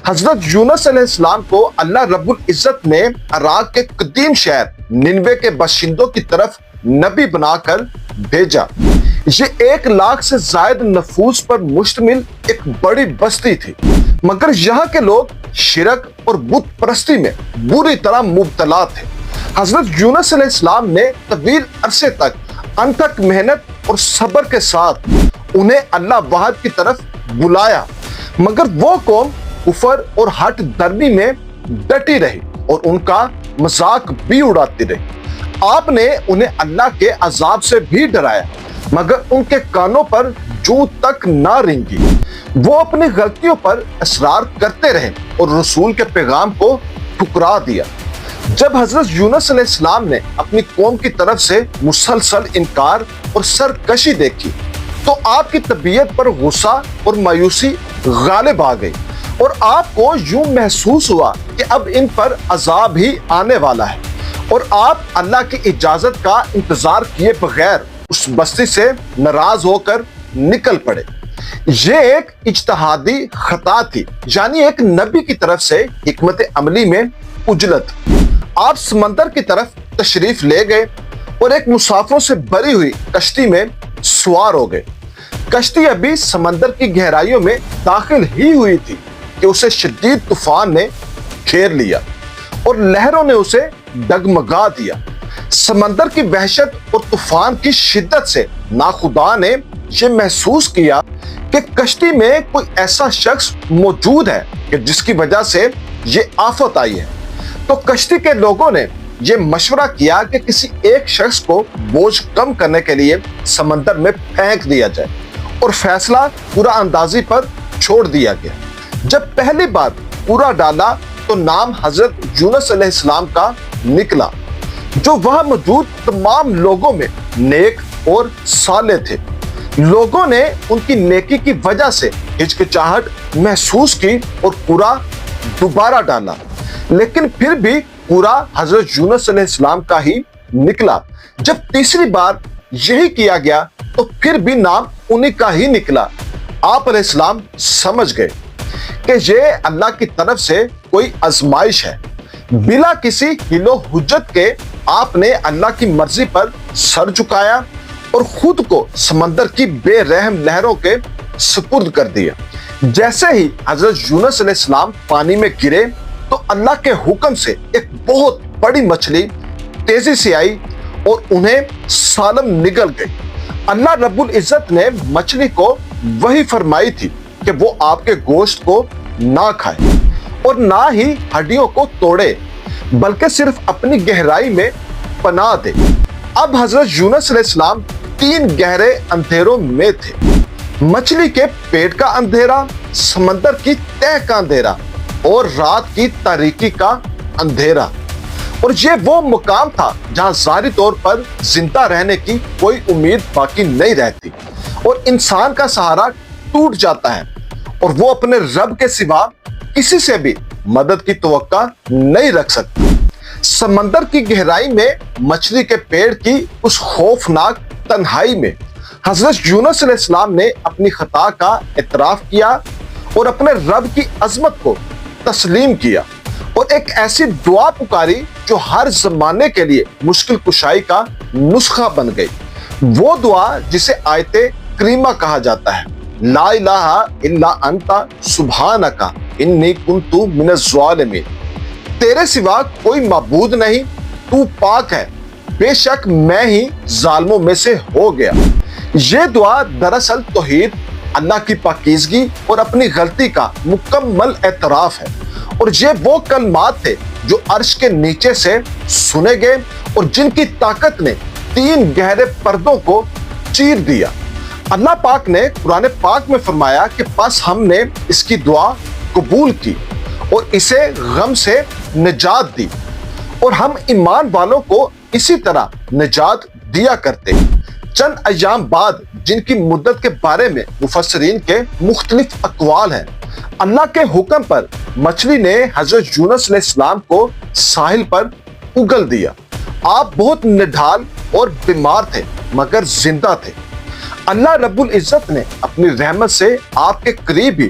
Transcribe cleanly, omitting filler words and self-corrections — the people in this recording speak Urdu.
حضرت یونس علیہ السلام کو اللہ رب العزت نے عراق کے قدیم شہر ننوے کے باشندوں کی طرف نبی بنا کر بھیجا۔ یہ 1 لاکھ سے زائد نفوس پر مشتمل ایک بڑی بستی تھی، مگر یہاں کے لوگ شرک اور بت پرستی میں بری طرح مبتلا تھے۔ حضرت یونس علیہ السلام نے طویل عرصے تک انتھک محنت اور صبر کے ساتھ انہیں اللہ واحد کی طرف بلایا، مگر وہ قوم کفر اور ہٹ درمی میں ڈٹی رہی اور ان کا مذاق بھی اڑاتی رہی۔ آپ نے انہیں اللہ کے عذاب سے بھی ڈرایا، مگر ان کے کانوں پر جوں تک نہ رینگی۔ وہ اپنی غلطیوں پر اصرار کرتے رہے اور رسول کے پیغام کو ٹھکرا دیا۔ جب حضرت یونس علیہ السلام نے اپنی قوم کی طرف سے مسلسل انکار اور سرکشی دیکھی تو آپ کی طبیعت پر غصہ اور مایوسی غالب آ گئی، اور آپ کو یوں محسوس ہوا کہ اب ان پر عذاب ہی آنے والا ہے، اور آپ اللہ کی اجازت کا انتظار کیے بغیر اس بستی سے ناراض ہو کر نکل پڑے۔ یہ ایک اجتہادی خطا تھی، یعنی ایک نبی کی طرف سے حکمت عملی میں عجلت۔ آپ سمندر کی طرف تشریف لے گئے اور ایک مسافروں سے بھری ہوئی کشتی میں سوار ہو گئے۔ کشتی ابھی سمندر کی گہرائیوں میں داخل ہی ہوئی تھی کہ اسے شدید طوفان نے گھیر لیا اور لہروں نے اسے ڈگمگا دیا۔ سمندر کی وحشت اور طوفان کی شدت سے ناخدا نے یہ محسوس کیا کہ کشتی میں کوئی ایسا شخص موجود ہے کہ جس کی وجہ سے یہ آفت آئی ہے۔ تو کشتی کے لوگوں نے یہ مشورہ کیا کہ کسی ایک شخص کو بوجھ کم کرنے کے لیے سمندر میں پھینک دیا جائے، اور فیصلہ پورا اندازی پر چھوڑ دیا گیا۔ جب پہلی بار پورا ڈالا تو نام حضرت یونس علیہ السلام کا نکلا، جو وہاں موجود تمام لوگوں میں نیک اور صالح تھے۔ لوگوں نے ان کی نیکی کی وجہ سے ہچکچاہٹ محسوس کی اور پورا دوبارہ ڈالا، لیکن پھر بھی پورا حضرت یونس علیہ السلام کا ہی نکلا۔ جب تیسری بار یہی کیا گیا تو پھر بھی نام انہی کا ہی نکلا۔ آپ علیہ السلام سمجھ گئے کہ یہ اللہ کی طرف سے کوئی آزمائش ہے۔ بلا کسی حیل و حجت کے آپ نے اللہ کی مرضی پر سر جھکایا اور خود کو سمندر کی بے رحم لہروں کے سپرد کر دیا۔ جیسے ہی حضرت یونس علیہ السلام پانی میں گرے تو اللہ کے حکم سے ایک بہت بڑی مچھلی تیزی سے آئی اور انہیں سالم نگل گئی۔ اللہ رب العزت نے مچھلی کو وہی فرمائی تھی کہ وہ آپ کے گوشت کو نہ کھائے اور نہ ہی ہڈیوں کو توڑے، بلکہ صرف اپنی گہرائی میں پناہ دے۔ اب حضرت یونس علیہ السلام 3 گہرے اندھیروں میں تھے: مچھلی کے پیٹ کا اندھیرا، سمندر کی تہہ کا اندھیرا اور رات کی تاریکی کا اندھیرا۔ اور یہ وہ مقام تھا جہاں ظاہری طور پر زندہ رہنے کی کوئی امید باقی نہیں رہتی، اور انسان کا سہارا ٹوٹ جاتا ہے اور وہ اپنے رب کے سوا کسی سے بھی مدد کی توقع نہیں رکھ سکتا۔ سمندر کی گہرائی میں مچھلی کے پیڑ کی اس خوفناک تنہائی میں حضرت یونس علیہ السلام نے اپنی خطا کا اعتراف کیا اور اپنے رب کی عظمت کو تسلیم کیا، اور ایک ایسی دعا پکاری جو ہر زمانے کے لیے مشکل کشائی کا نسخہ بن گئی۔ وہ دعا جسے آیت کریمہ کہا جاتا ہے: لا الہ الا انت سبحانک انی کنت من الظالمین۔ تیرے سوا کوئی معبود نہیں، تو پاک ہے، بے شک میں ہی ظالموں میں سے ہو گیا۔ یہ دعا دراصل توحید، اللہ کی پاکیزگی اور اپنی غلطی کا مکمل اعتراف ہے، اور یہ وہ کلمات تھے جو عرش کے نیچے سے سنے گئے اور جن کی طاقت نے 3 گہرے پردوں کو چیر دیا۔ اللہ پاک نے قرآن پاک میں فرمایا کہ پس ہم نے اس کی دعا قبول کی اور اسے غم سے نجات دی، اور ہم ایمان والوں کو اسی طرح نجات دیا کرتے۔ چند ایام بعد، جن کی مدت کے بارے میں مفسرین کے مختلف اقوال ہیں، اللہ کے حکم پر مچھلی نے حضرت یونس علیہ السلام کو ساحل پر اگل دیا۔ آپ بہت نڈھال اور بیمار تھے مگر زندہ تھے۔ اللہ رب العزت نے اپنی رحمت سے آپ کے قریب ہی